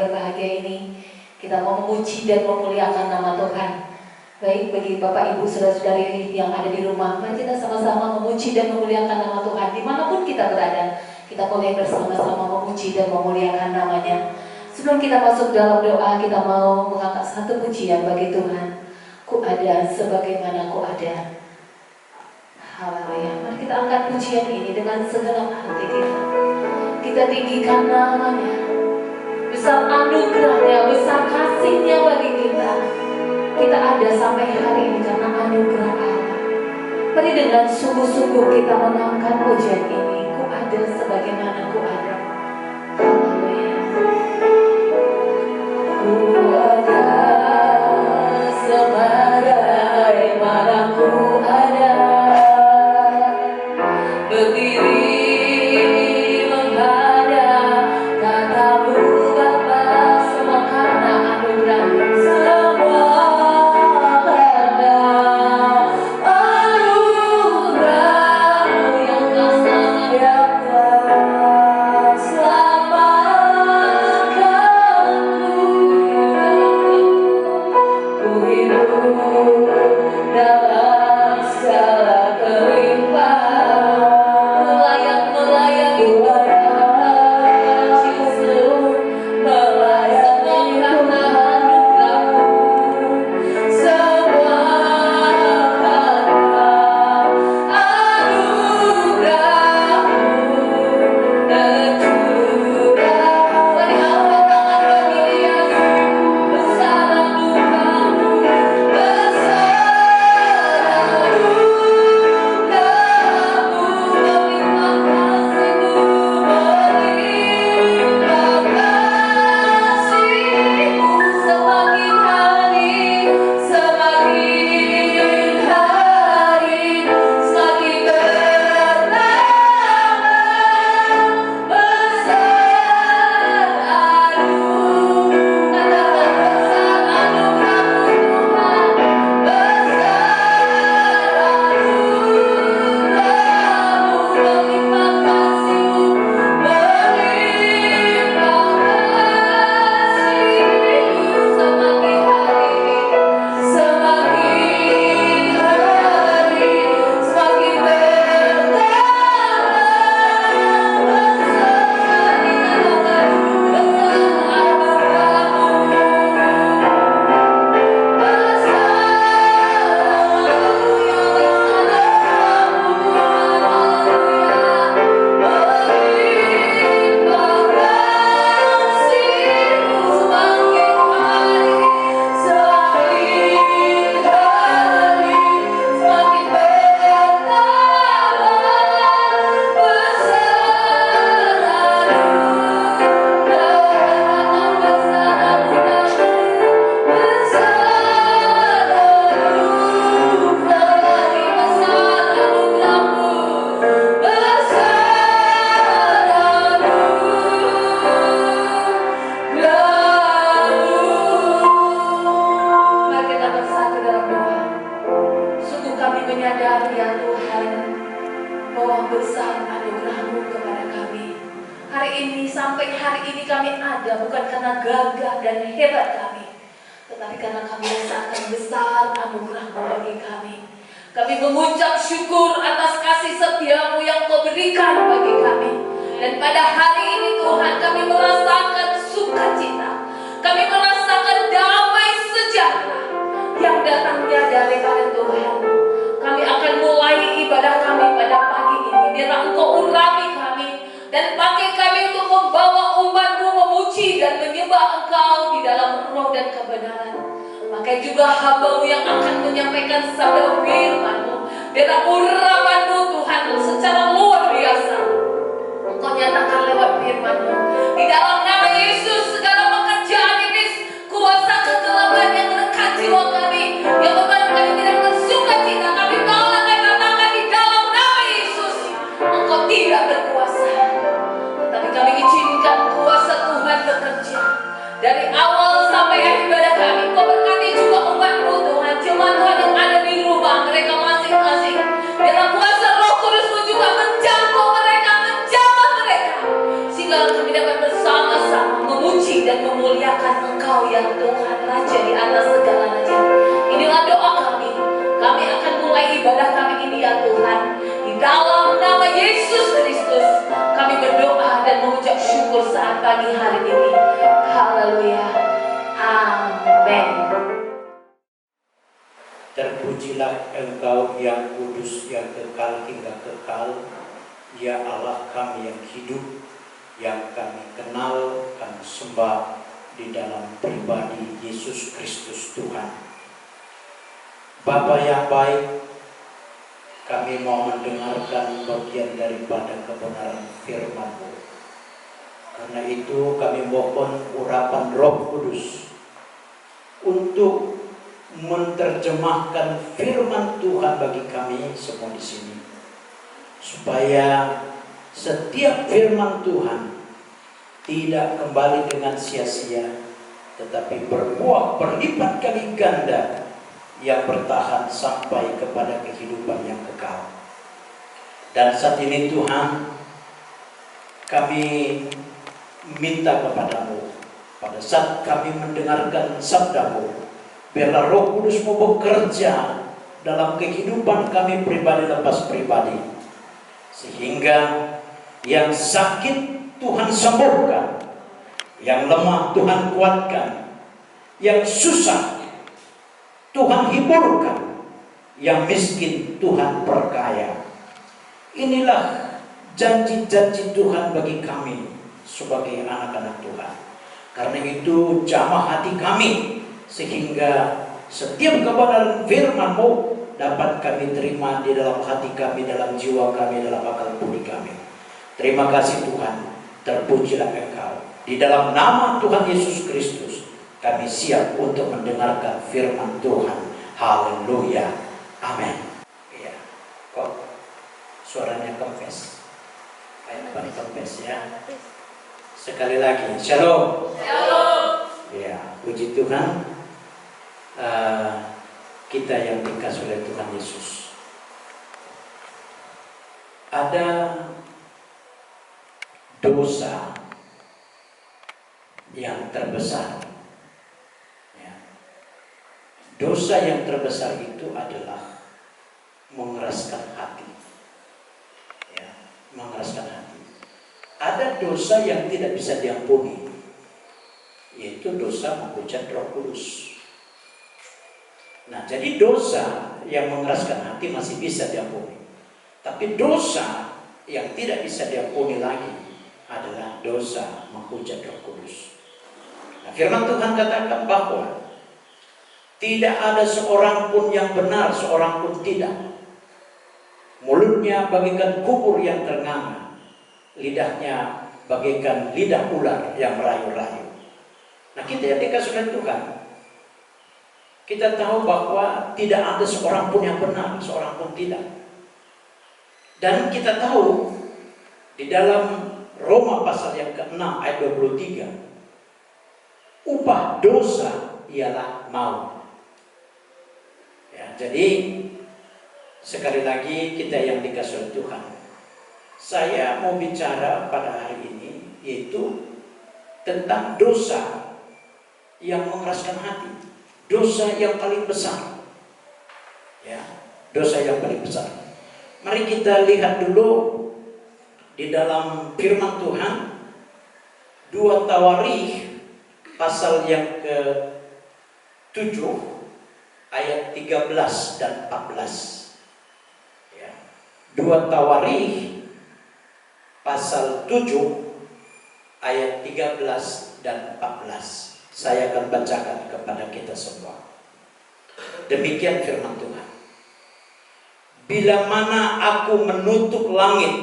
berbahagia ini, kita mau memuji dan memuliakan nama Tuhan. Baik, bagi Bapak Ibu saudara-saudari yang ada di rumah, mari kita sama-sama memuji dan memuliakan nama Tuhan dimanapun kita berada. Kita boleh bersama-sama memuji dan memuliakan namanya. Sebelum kita masuk dalam doa, kita mau mengangkat satu pujian bagi Tuhan. Ku ada sebagaimana ku ada. Haleluya. Mari kita angkat pujian ini dengan segenap hati kita. Kita tinggikan namanya. Besar anugerahnya, besar kasihnya bagi kita. Kita ada sampai hari ini karena anugerah Allah. Mari dengan sungguh-sungguh kita mengangkat pujian ini. Ku ada sebagaimana ku ada. Haleluya. Ku ada sebagaimana ku ada. Berdiri menghadap katamu Bapa, semua karena anugerah, semua karena anugerah-Mu yang selamatkan ku hidup dalam segala kelimpahan. Dari awal sampai akhir ibadah kami, Kau berkati juga umat-Mu Tuhan, jemaat Tuhan yang ada di rumah mereka masing-masing. Biarlah kuasa Roh Kudus-Mu juga menjangkau mereka, menjamah mereka, sehingga kami dapat bersama-sama Engkau ya Tuhan, Raja di atas segala raja. Inilah doa kami. Kami akan mulai ibadah kami ini ya Tuhan. Di dalam nama Yesus Kristus kami berdoa dan mengucap syukur saat pagi hari ini. Haleluya. Amin. Terpujilah Engkau yang kudus, yang kekal hingga kekal, ya Allah kami yang hidup, yang kami kenal, kami sembah di dalam pribadi Yesus Kristus Tuhan. Bapa yang baik, kami mau mendengarkan bagian daripada kebenaran firman-Mu. Karena itu kami mohon urapan Roh Kudus untuk menerjemahkan firman Tuhan bagi kami semua di sini, supaya setiap firman Tuhan tidak kembali dengan sia-sia, tetapi berbuah berlipat kali ganda yang bertahan sampai kepada kehidupan yang kekal. Dan saat ini Tuhan, kami minta kepadamu, pada saat kami mendengarkan sabda-Mu, biarlah Roh Kudus mau bekerja dalam kehidupan kami pribadi lepas pribadi, sehingga yang sakit Tuhan sembuhkan, yang lemah Tuhan kuatkan, yang susah Tuhan hiburkan, yang miskin Tuhan perkaya. Inilah janji-janji Tuhan bagi kami sebagai anak-anak Tuhan. Karena itu jamah hati kami, sehingga setiap kebenaran firman-Mu dapat kami terima di dalam hati kami, dalam jiwa kami, dalam akal budi kami. Terima kasih Tuhan, terpujilah Engkau. Di dalam nama Tuhan Yesus Kristus kami siap untuk mendengarkan firman Tuhan. Haleluya, amin. Ya, kok suaranya kempes? Kayak kempes ya. Sekali lagi, shalom. Shalom. Ya, puji Tuhan. Kita yang dikasih oleh Tuhan Yesus, ada dosa yang terbesar ya. Dosa yang terbesar itu adalah mengeraskan hati ya, mengeraskan hati. Ada dosa yang tidak bisa diampuni, yaitu dosa menghujat Roh Kudus. Nah, jadi dosa yang mengeraskan hati masih bisa diampuni. Tapi dosa yang tidak bisa diampuni lagi adalah dosa menghujat Roh Kudus. Nah, firman Tuhan katakan bahwa tidak ada seorang pun yang benar, seorang pun tidak. Mulutnya bagaikan kubur yang ternganga, lidahnya bagaikan lidah ular yang merayu-rayu. Nah, kita yang dikasih oleh Tuhan, kita tahu bahwa tidak ada seorang pun yang benar, seorang pun tidak. Dan kita tahu di dalam Roma pasal yang ke-6 ayat 23, upah dosa ialah maut. Ya, jadi sekali lagi kita yang dikasih oleh Tuhan, saya mau bicara pada hari ini yaitu tentang dosa yang mengeraskan hati. Dosa yang paling besar ya, dosa yang paling besar. Mari kita lihat dulu di dalam firman Tuhan 2 Tawarikh pasal yang ke-7 ayat 13 dan 14 ya. 2 Tawarikh pasal 7 ayat 13 dan 14. Saya akan bacakan kepada kita semua. Demikian firman Tuhan. Bila mana aku menutup langit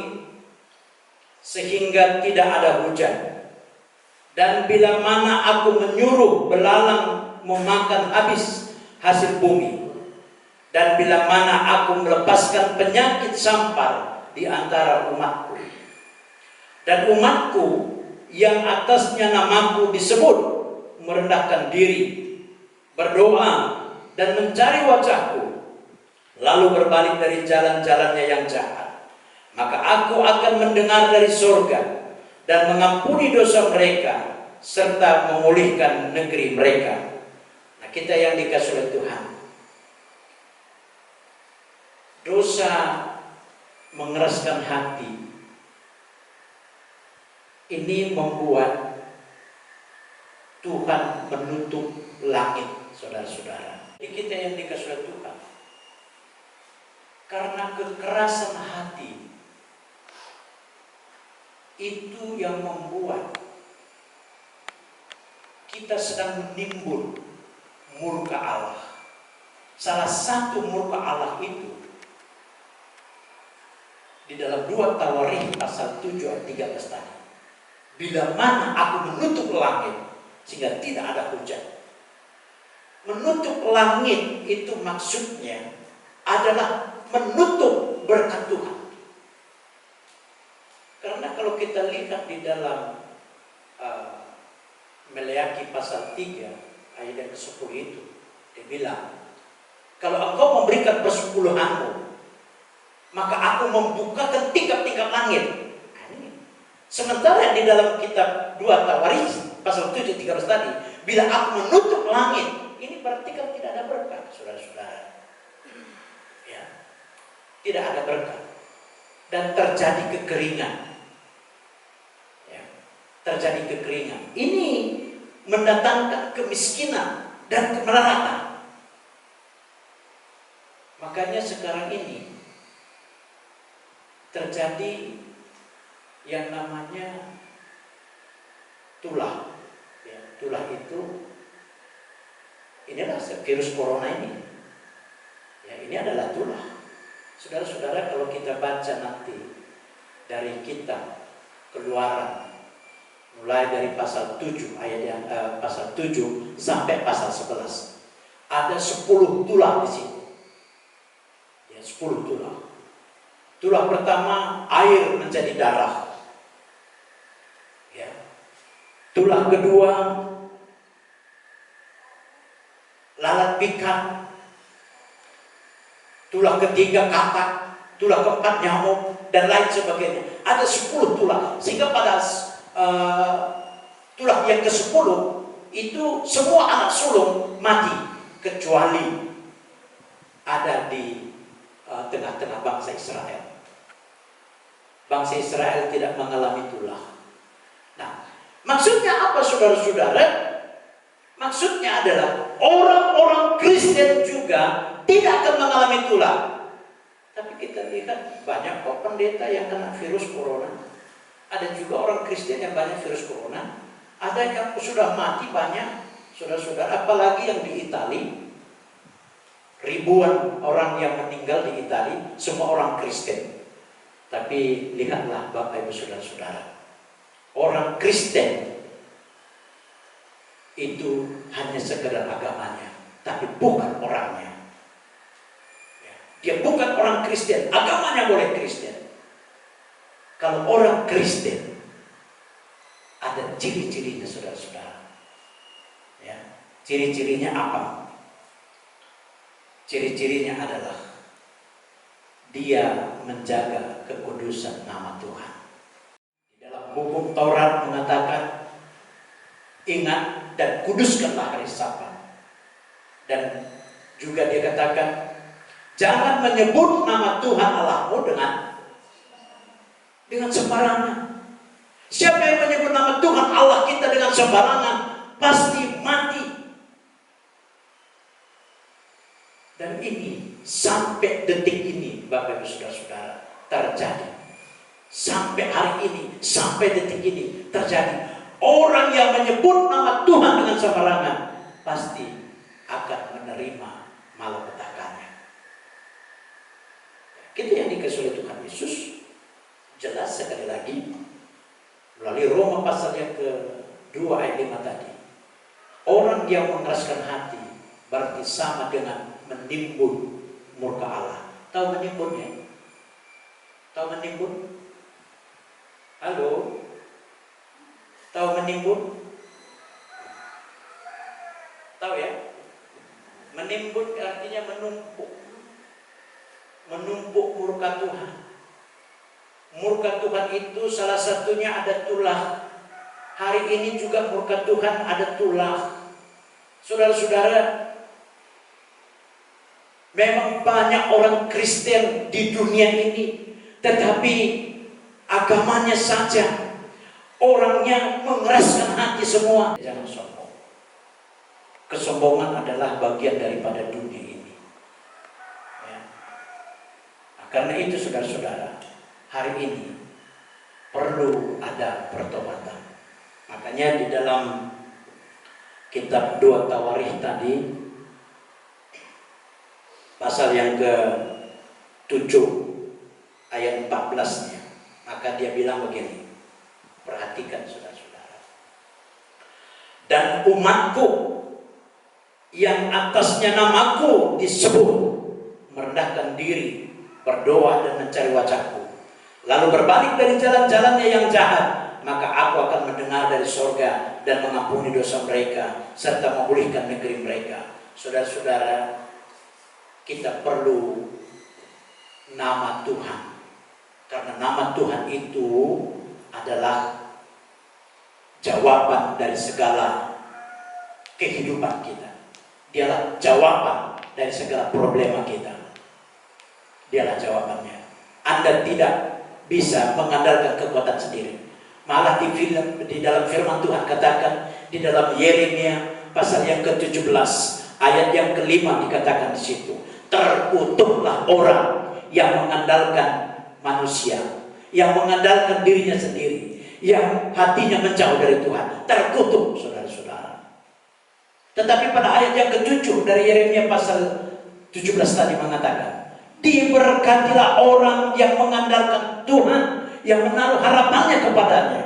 sehingga tidak ada hujan, dan bila mana aku menyuruh belalang memakan habis hasil bumi, dan bila mana aku melepaskan penyakit sampar di antara umatku, dan umatku yang atasnya namaku disebut merendahkan diri, berdoa dan mencari wajahku, lalu berbalik dari jalan-jalannya yang jahat, maka aku akan mendengar dari surga dan mengampuni dosa mereka serta memulihkan negeri mereka. Nah, kita yang dikasih oleh Tuhan, dosa mengeraskan hati ini membuat Tuhan menutup langit, saudara-saudara. Jadi kita yang dikasih oleh Tuhan, karena kekerasan hati itu yang membuat kita sedang menimbun murka Allah. Salah satu murka Allah itu di dalam 2 Tawarikh pasal 7 ayat 13 tadi. Bila mana aku menutup langit sehingga tidak ada hujan. Menutup langit itu maksudnya adalah menutup berkat Tuhan. Karena kalau kita lihat di dalam Meleakhi pasal 3 ayat yang ke-10 itu, dia bilang, kalau engkau memberikan persepuluhanmu, maka aku membukakan tingkap-tingkap langit. Sementara di dalam kitab 2 Tawarikh pasal 7 13 tadi, bila aku menutup langit, ini berarti kan tidak ada berkat, saudara-saudara. Ya, tidak ada berkat dan terjadi kekeringan. Ya, terjadi kekeringan. Ini mendatangkan kemiskinan dan kemelaratan. Makanya sekarang ini terjadi yang namanya tulah. Ya, tulah itu, inilah virus corona ini. Ya, ini adalah tulah. Saudara-saudara, kalau kita baca nanti dari kitab Keluaran, mulai dari pasal 7 ayat yang pasal 7 sampai pasal 11, ada 10 tulah di situ. Ya, 10 tulah. Tulah pertama, air menjadi darah. Ya. Tulah kedua, lalat pikat. Tulah ketiga, katak. Tulah keempat, nyamuk, dan lain sebagainya. Ada 10 tulah. Sehingga pada tulah yang ke-10 itu semua anak sulung mati, kecuali ada di tengah-tengah bangsa Israel. Bangsa Israel tidak mengalami tulah. Nah, maksudnya apa, saudara-saudara? Maksudnya adalah orang-orang Kristen juga tidak akan mengalami tulah. Tapi kita lihat banyak kok pendeta yang kena virus corona. Ada juga orang Kristen yang banyak virus corona. Ada yang sudah mati banyak, saudara-saudara. Apalagi yang di Italia, ribuan orang yang meninggal di Italia, semua orang Kristen. Tapi lihatlah Bapak Ibu saudara-saudara, orang Kristen itu hanya sekedar agamanya, tapi bukan orangnya. Dia bukan orang Kristen, agamanya boleh Kristen. Kalau orang Kristen ada ciri-cirinya, saudara-saudara. Ya, ciri-cirinya apa? Ciri-cirinya adalah dia menjaga kekudusan nama Tuhan. Di dalam hukum Taurat mengatakan, ingat dan kuduskanlah hari Sabat. Dan juga dia katakan, jangan menyebut nama Tuhan Allahmu dengan sembarangan. Siapa yang menyebut nama Tuhan Allah kita dengan sembarangan pasti mati. Dan ini sampai detik ini, Bapak Ibu saudara-saudara, terjadi. Sampai hari ini, sampai detik ini terjadi. Orang yang menyebut nama Tuhan dengan sembarangan pasti akan menerima malapetakannya. Kita yang dikasih oleh Tuhan Yesus, jelas sekali lagi melalui Roma pasal yang ke-2 ayat 5 tadi, orang yang mengeraskan hati berarti sama dengan menimbun murka Allah. Tahu menimbunnya? Tahu menimbun? Halo? Tahu menimbun? Tahu ya? Menimbun artinya menumpuk. Menumpuk murka Tuhan. Murka Tuhan itu salah satunya ada tulah Hari ini juga murka Tuhan ada tulah. Saudara-saudara, memang banyak orang Kristen di dunia ini, tetapi agamanya saja, orangnya mengeraskan hati semua. Jangan sombong. Kesombongan adalah bagian daripada dunia ini. Ya. Nah, karena itu saudara-saudara, hari ini perlu ada pertobatan. Makanya di dalam kitab 2 Tawarikh tadi, pasal yang ke-7 ayat 14-nya, maka dia bilang begini, perhatikan saudara-saudara. Dan umatku yang atasnya namaku disebut merendahkan diri, berdoa dan mencari wajahku, lalu berbalik dari jalan-jalannya yang jahat, maka aku akan mendengar dari sorga dan mengampuni dosa mereka serta memulihkan negeri mereka. Saudara-saudara, kita perlu nama Tuhan, karena nama Tuhan itu adalah jawaban dari segala kehidupan kita. Dialah jawaban dari segala problema kita. Dialah jawabannya. Anda tidak bisa mengandalkan kekuatan sendiri. Malah di dalam firman Tuhan katakan, di dalam Yeremia pasal yang ke-17 ayat yang ke-5 dikatakan di situ, terkutuklah orang yang mengandalkan manusia, yang mengandalkan dirinya sendiri, yang hatinya menjauh dari Tuhan. Terkutuk saudara-saudara. Tetapi pada ayat yang ke-7 dari Yeremia pasal 17 tadi mengatakan, diberkatilah orang yang mengandalkan Tuhan, yang menaruh harapannya kepadanya.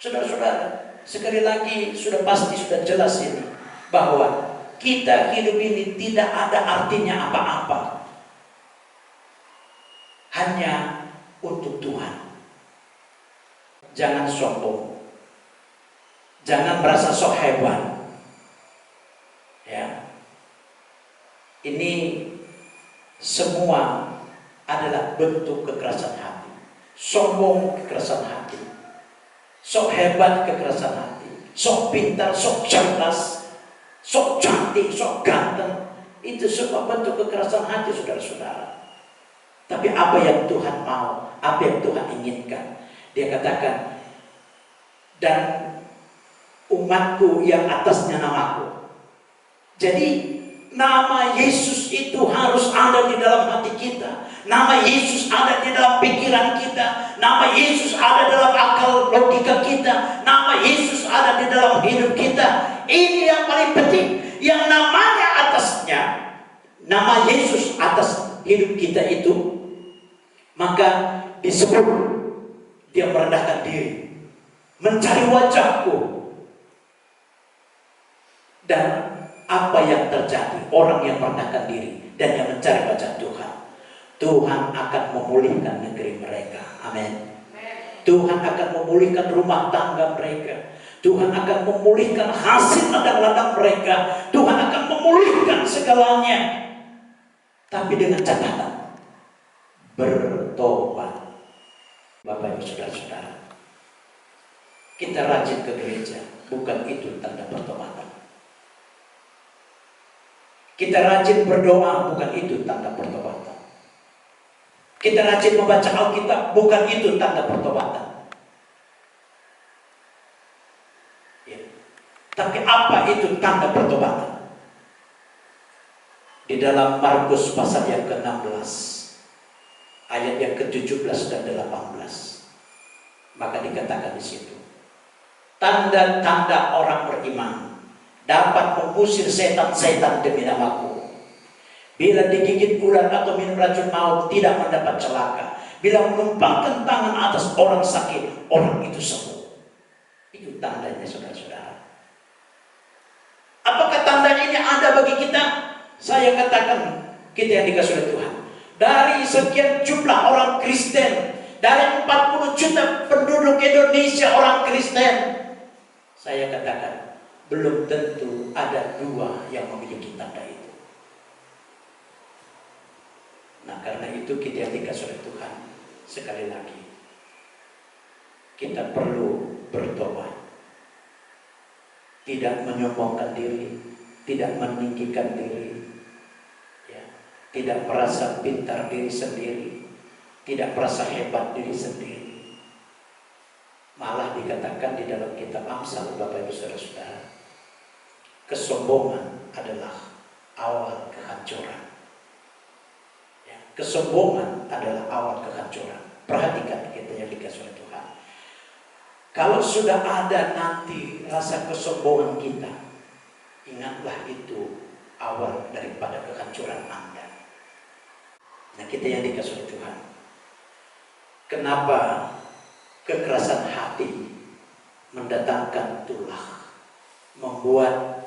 Saudara-saudara, sekali lagi sudah pasti, sudah jelas ini, bahwa kita hidup ini tidak ada artinya apa-apa, hanya untuk Tuhan. Jangan sombong, jangan merasa sok hebat. Ya, ini semua adalah bentuk kekerasan hati. Sombong, kekerasan hati. Sok hebat, kekerasan hati. Sok pintar, sok cerdas, sok cantik, sok ganteng. Itu semua bentuk kekerasan hati saudara-saudara. Tapi apa yang Tuhan mau, apa yang Tuhan inginkan, dia katakan, dan umatku yang atasnya namaku. Jadi nama Yesus itu harus ada di dalam hati kita. Nama Yesus ada di dalam pikiran kita. Nama Yesus ada dalam akal logika kita. Nama Yesus ada di dalam hidup kita. Ini yang paling penting. Yang namanya atasnya, nama Yesus atas hidup kita itu, maka disebut dia merendahkan diri, mencari wajahku. Dan apa yang terjadi? Orang yang merendahkan diri dan yang mencari wajah Tuhan, Tuhan akan memulihkan negeri mereka. Amin. Tuhan akan memulihkan rumah tangga mereka. Tuhan akan memulihkan hasil ladang-ladang mereka. Tuhan akan memulihkan segalanya. Tapi dengan catatan, bertobat. Bapak Ibu saudara-saudara, kita rajin ke gereja, bukan itu tanda pertobatan. Kita rajin berdoa, bukan itu tanda pertobatan. Kita rajin membaca Alkitab, bukan itu tanda pertobatan. Ya. Tapi apa itu tanda pertobatan? Di dalam Markus pasal yang ke-16, ayat yang ke-17 dan 18, maka dikatakan di situ, tanda-tanda orang beriman dapat mengusir setan-setan demi namaku. Bila digigit ular atau minum racun maut tidak mendapat celaka. Bila menumpangkan tangan atas orang sakit, orang itu sembuh. Itu tandanya saudara-saudara. Apakah tandanya ini ada bagi kita? Saya katakan, kita yang dikasih oleh Tuhan, dari sekian jumlah orang Kristen, dari 40 juta penduduk Indonesia orang Kristen, saya katakan belum tentu ada 2 yang memiliki tanda itu. Nah, karena itu kita yang dikasih oleh Tuhan, sekali lagi kita perlu bertobat. Tidak menyombongkan diri, tidak meninggikan diri, ya. Tidak merasa pintar diri sendiri, tidak merasa hebat diri sendiri. Malah dikatakan di dalam kitab Amsal, Bapak Ibu Saudara-saudara, kesombongan adalah awal kehancuran. Ya, kesombongan adalah awal kehancuran. Perhatikan kita yang dikasih oleh Tuhan. Kalau sudah ada nanti rasa kesombongan kita, ingatlah itu awal daripada kehancuran Anda. Nah, kita yang dikasih oleh Tuhan, kenapa kekerasan hati mendatangkan tulah, membuat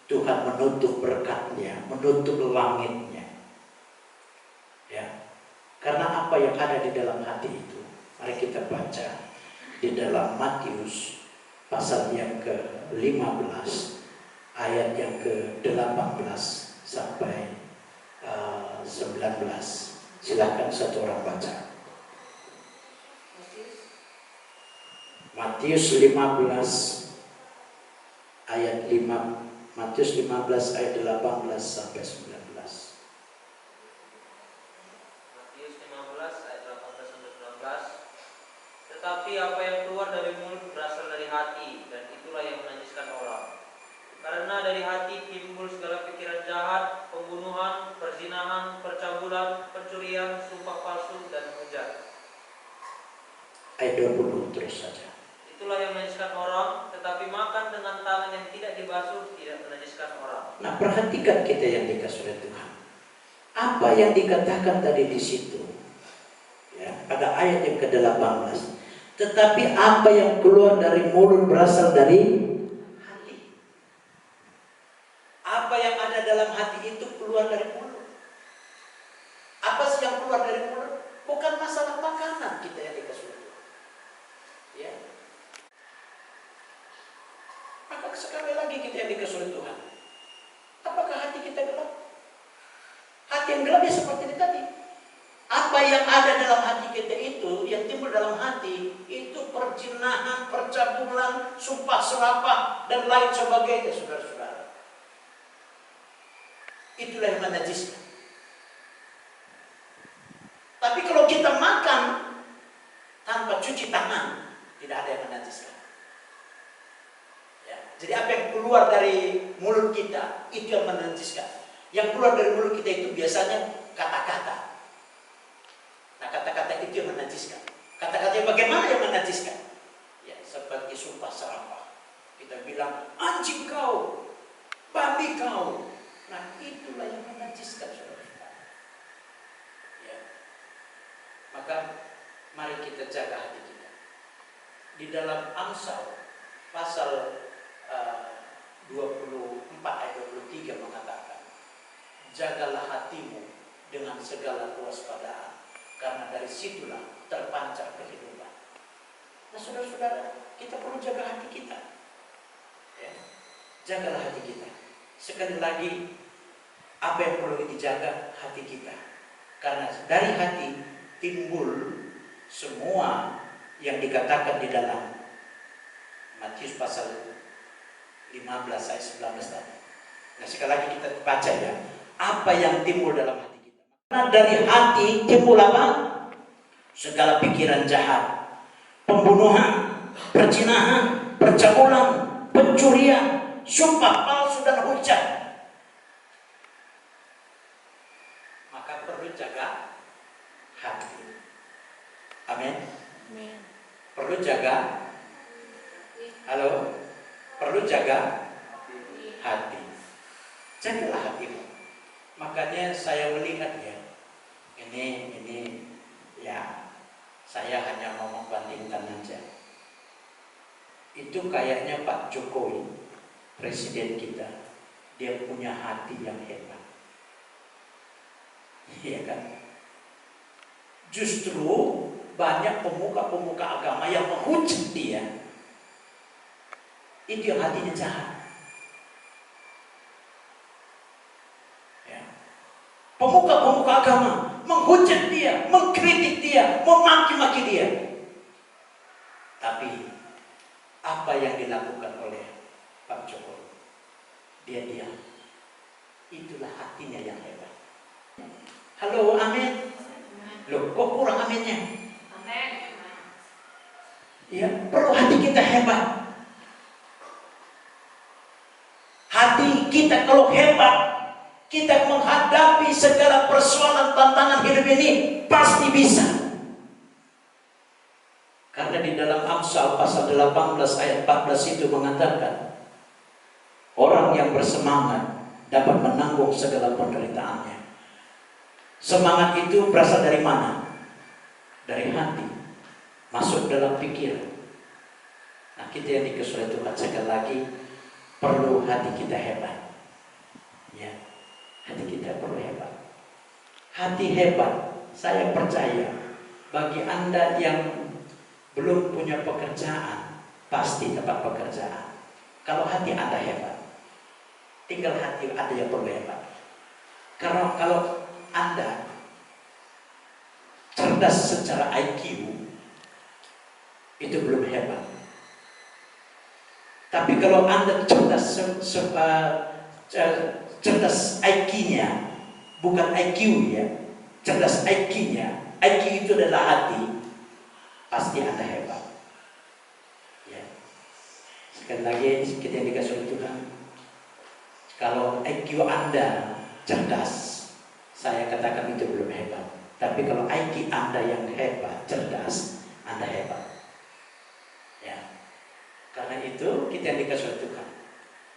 Tuhan menutup berkat-Nya, menutup langitnya. Ya, karena apa yang ada di dalam hati itu, mari kita baca di dalam Matius pasal yang ke-15 ayat yang ke-18 sampai 19. Silakan satu orang baca. Matius 15 ayat 5, Matius 15 ayat 18 sampai 19. Matius 15 ayat 18 sampai 19. Tetapi apa yang keluar dari mulut berasal dari hati, dan itulah yang menajiskan orang. Karena dari hati timbul segala pikiran jahat, pembunuhan, perzinahan, percabulan, pencurian, sumpah palsu, dan hujat. Ayat 20 terus saja. Itulah yang menajiskan orang, tetapi makan dengan tangan yang tidak dibasuh tidak menajiskan orang. Nah, perhatikan kita yang dikasih oleh Tuhan. Apa yang dikatakan tadi di situ? Ya, pada ayat yang ke-18. Tetapi apa yang keluar dari mulut berasal dari hati. Apa yang ada dalam hati itu keluar dari mulut. Apa sih yang keluar dari mulut? Bukan masalah makanan kita yang dikasih oleh Tuhan. Ya. Maka sekali lagi kita yang dikasih oleh Tuhan. Apakah hati kita gelap? Hati yang gelap ya seperti ini tadi. Apa yang ada dalam hati kita itu, yang timbul dalam hati, itu perzinahan, percabulan, sumpah serapah, dan lain sebagainya, saudara-saudara. Itulah yang menajiskan. Tapi kalau kita makan tanpa cuci tangan, tidak ada yang menajiskan. Ya. Jadi apa yang keluar dari mulut kita, itu yang menajiskan. Yang keluar dari mulut kita itu biasanya kata-kata. Nah, kata-kata itu yang menajiskan. Kata-kata yang bagaimana yang menajiskan? Ya, seperti sumpah serapah. Kita bilang, anjing kau, babi kau. Nah, itulah yang menajiskan, saudara-saudara. Ya. Maka, mari kita jaga hati kita. Di dalam Amsal, pasal 24 ayat 23 mengatakan, jagalah hatimu dengan segala kewaspadaan, karena dari situlah terpancar kehidupan. Nah, saudara-saudara, kita perlu jaga hati kita. Ya. Jagalah hati kita. Sekali lagi, apa yang perlu dijaga? Hati kita. Karena dari hati timbul semua yang dikatakan di dalam Matius pasal 15 ayat 19 tadi. Nah, sekali lagi kita baca ya. Apa yang timbul dalam hati? Karena dari hati timbul apa? Segala pikiran jahat, pembunuhan, perzinahan, percabulan, pencurian, sumpah palsu dan hujat. Maka perlu jaga hati. Amin. Perlu jaga. Halo. Perlu jaga hati. Jagalah hatimu. Makanya saya melihat ya. Ini ya, saya hanya mau membandingkan aja. Itu kayaknya Pak Jokowi, presiden kita, dia punya hati yang hebat. Iya kan? Justru banyak pemuka-pemuka agama yang menghujat dia. Itu yang hatinya jahat. Pemuka-pemuka agama menghujat dia, mengkritik dia, memaki-maki dia. Tapi apa yang dilakukan oleh Pak Jokowi. Dia diam. Itulah hatinya yang hebat. Halo, amin. Loh, kok kurang aminnya? Amin. Ya, perlu hati kita hebat. Hati kita kalau hebat, kita menghadapi segala persoalan tantangan hidup ini pasti bisa. Karena di dalam Amsal pasal 18 ayat 14 itu mengatakan, orang yang bersemangat dapat menanggung segala penderitaannya. Semangat itu berasal dari mana? Dari hati, masuk dalam pikiran. Nah, kita yang dikasih Tuhan sekali lagi perlu hati kita hebat. Ya, hati kita perlu hebat. Hati hebat, saya percaya bagi Anda yang belum punya pekerjaan, pasti dapat pekerjaan. Kalau hati Anda hebat, tinggal hati Anda yang perlu hebat. Karena kalau Anda cerdas secara IQ, itu belum hebat. Tapi kalau Anda cerdas cerdas IQ-nya, bukan IQ ya, cerdas IQ-nya, IQ itu adalah hati, pasti Anda hebat. Ya. Sekali lagi kita yang dikasih oleh Tuhan, kalau IQ Anda cerdas, saya katakan itu belum hebat. Tapi kalau IQ Anda yang hebat, cerdas, Anda hebat. Ya. Karena itu kita yang dikasih oleh Tuhan.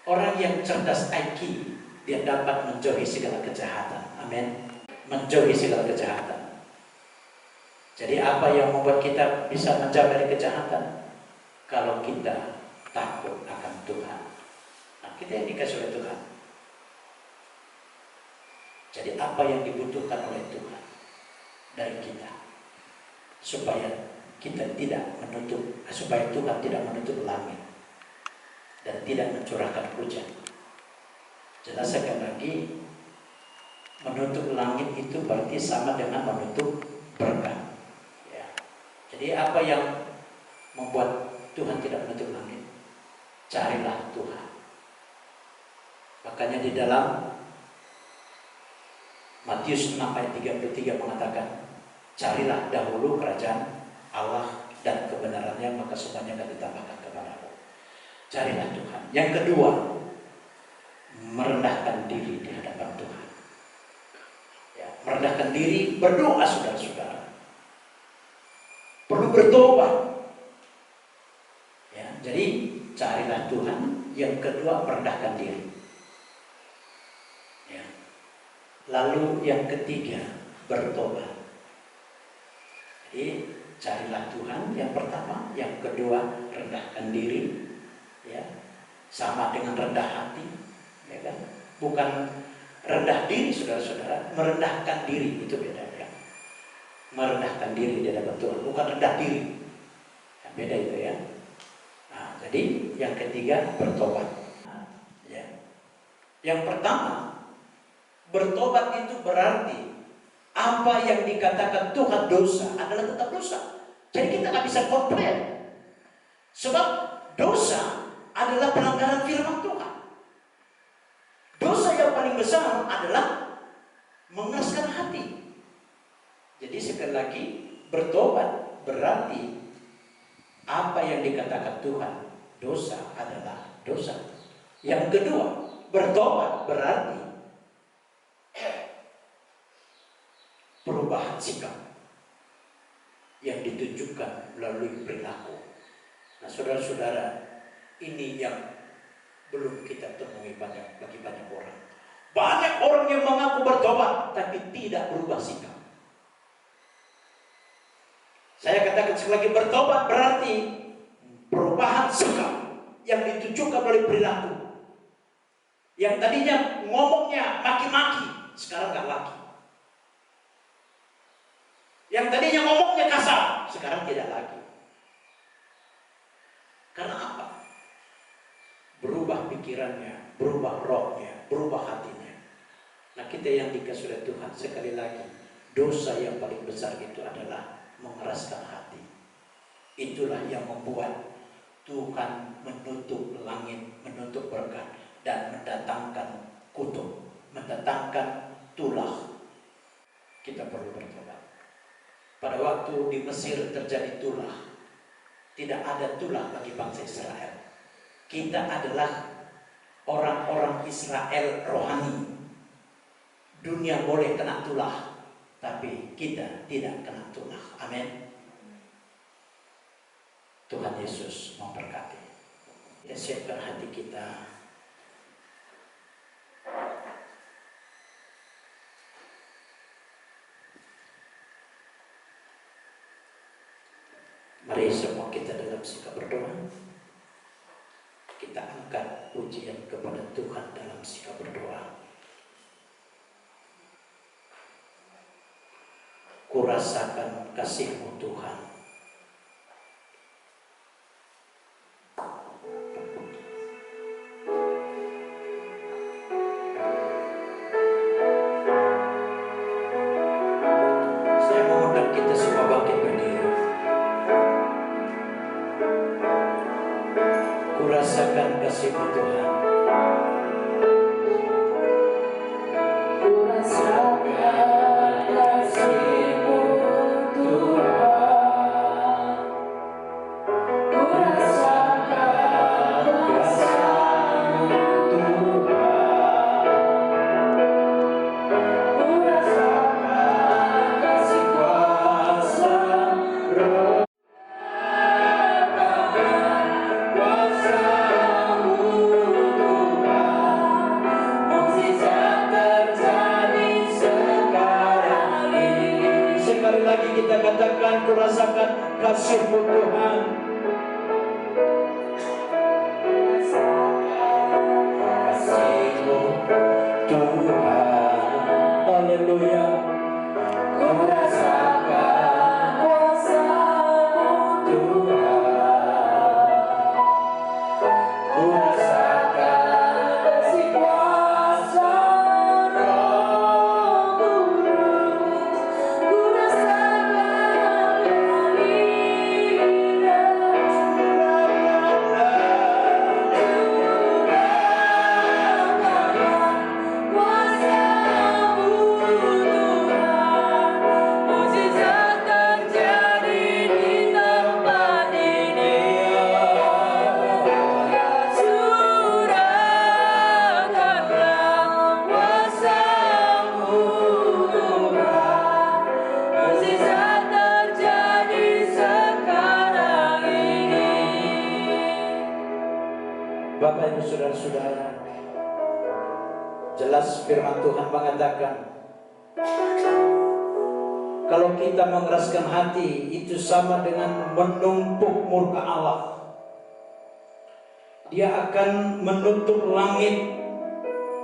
Orang yang cerdas IQ, dia dapat menjauhi segala kejahatan. Amin. Menjauhi segala kejahatan. Jadi apa yang membuat kita bisa menjauh dari kejahatan? Kalau kita takut akan Tuhan. Nah, kita yang dikasih oleh Tuhan. Jadi apa yang dibutuhkan oleh Tuhan dari kita, supaya kita tidak menutup, supaya Tuhan tidak menutup langit dan tidak mencurahkan hujan. Jelas sekali lagi, menutup langit itu berarti sama dengan menutup berkat. Ya. Jadi apa yang membuat Tuhan tidak menutup langit? Carilah Tuhan. Makanya di dalam Matius 6 ayat 33 mengatakan, carilah dahulu kerajaan Allah dan kebenarannya, maka semuanya akan ditambahkan kepadamu. Carilah Tuhan. Yang kedua, merendahkan diri di hadapan Tuhan. Ya, merendahkan diri, berdoa saudara-saudara. Perlu bertobat. Ya, jadi carilah Tuhan. Yang kedua, merendahkan diri. Ya. Lalu yang ketiga, bertobat. Jadi carilah Tuhan yang pertama, yang kedua rendahkan diri, ya, sama dengan rendah hati, ya kan? Bukan rendah diri saudara-saudara, merendahkan diri itu beda ya. Merendahkan diri di hadapan Tuhan, bukan rendah diri, ya, beda itu ya. Nah, jadi yang ketiga bertobat. Nah, ya. Yang pertama, bertobat itu berarti apa yang dikatakan Tuhan dosa adalah tetap dosa. Jadi kita nggak bisa komplain. Sebab dosa adalah pelanggaran firman Tuhan. Dosa yang paling besar adalah mengeraskan hati. Jadi sekali lagi, bertobat berarti apa yang dikatakan Tuhan dosa adalah dosa. Yang kedua, bertobat berarti perubahan sikap yang ditunjukkan melalui perilaku. Nah, saudara-saudara, ini yang belum kita temui bagi banyak orang. Banyak orang yang mengaku bertobat tapi tidak berubah sikap. Saya katakan sekali lagi, bertobat berarti perubahan sikap yang ditunjukkan melalui perilaku. Yang tadinya ngomongnya maki-maki, sekarang nggak lagi. Yang tadinya ngomongnya kasar, sekarang tidak lagi. Karena apa? Berubah pikirannya, berubah rohnya, berubah hatinya. Nah, kita yang dikasih oleh Tuhan, sekali lagi, dosa yang paling besar itu adalah mengeraskan hati. Itulah yang membuat Tuhan menutup langit, menutup berkat, dan mendatangkan kutuk, mendatangkan tulah. Kita perlu bertobat. Pada waktu di Mesir terjadi tulah, tidak ada tulah bagi bangsa Israel. Kita adalah orang-orang Israel rohani. Dunia boleh kena tulah, tapi kita tidak kena tulah. Amin. Tuhan Yesus memberkati. Kita siapkan hati kita. Mari semua kita dalam sikap berdoa. Kita angkat pujian kepada Tuhan dalam sikap berdoa. Kurasakan kasih-Mu Tuhan. Saya mengundang kita semua bangkit berdiri. Kurasakan kasih-Mu Tuhan. Kita katakan, kurasakan kasih-Mu Tuhan. Kasih-Mu Tuhan. Haleluya. Kurasakan kuasa-Mu Tuhan. Kurasakan kasih kuasa Roh Kudus. Bapak Ibu Saudara-saudara, jelas firman Tuhan mengatakan, kalau kita mengeraskan hati, itu sama dengan menumpuk murka Allah. Dia akan menutup langit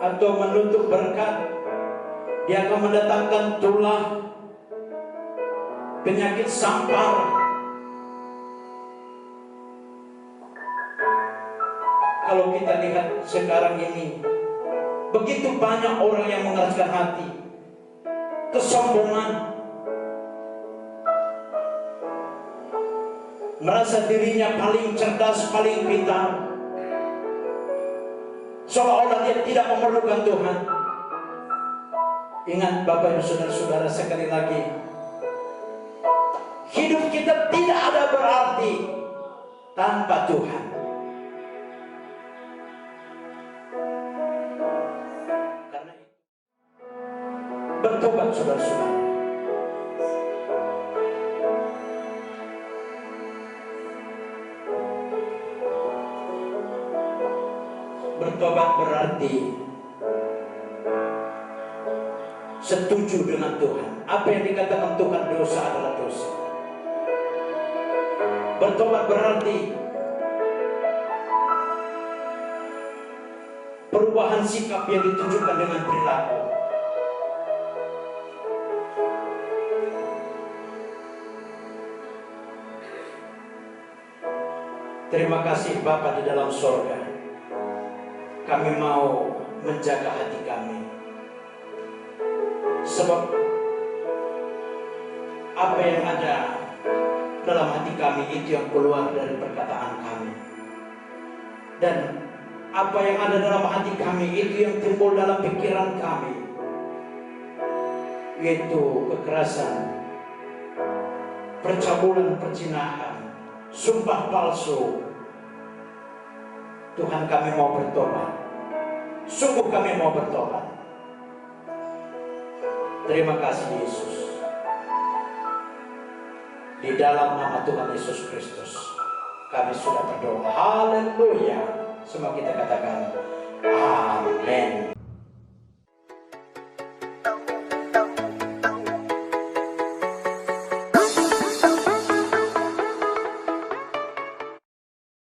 atau menutup berkat. Dia akan mendatangkan tulah, penyakit sampar. Kalau kita lihat sekarang ini, begitu banyak orang yang mengeraskan hati, kesombongan, merasa dirinya paling cerdas, paling pintar, seolah-olah dia tidak memerlukan Tuhan. Ingat Bapak Ibu Saudara-saudara, sekali lagi, hidup kita tidak ada berarti tanpa Tuhan. Bertobat saudara-saudara. Bertobat berarti setuju dengan Tuhan. Apa yang dikatakan Tuhan dosa adalah dosa. Bertobat berarti perubahan sikap yang ditunjukkan dengan perilaku. Terima kasih Bapa di dalam sorga. Kami mau menjaga hati kami. Sebab apa yang ada dalam hati kami itu yang keluar dari perkataan kami. Dan apa yang ada dalam hati kami itu yang timbul dalam pikiran kami, yaitu kekerasan, percabulan, perzinahan, sumpah palsu. Tuhan, kami mau bertobat. Sungguh kami mau bertobat. Terima kasih Yesus. Di dalam nama Tuhan Yesus Kristus kami sudah berdoa. Haleluya. Semua kita katakan amin.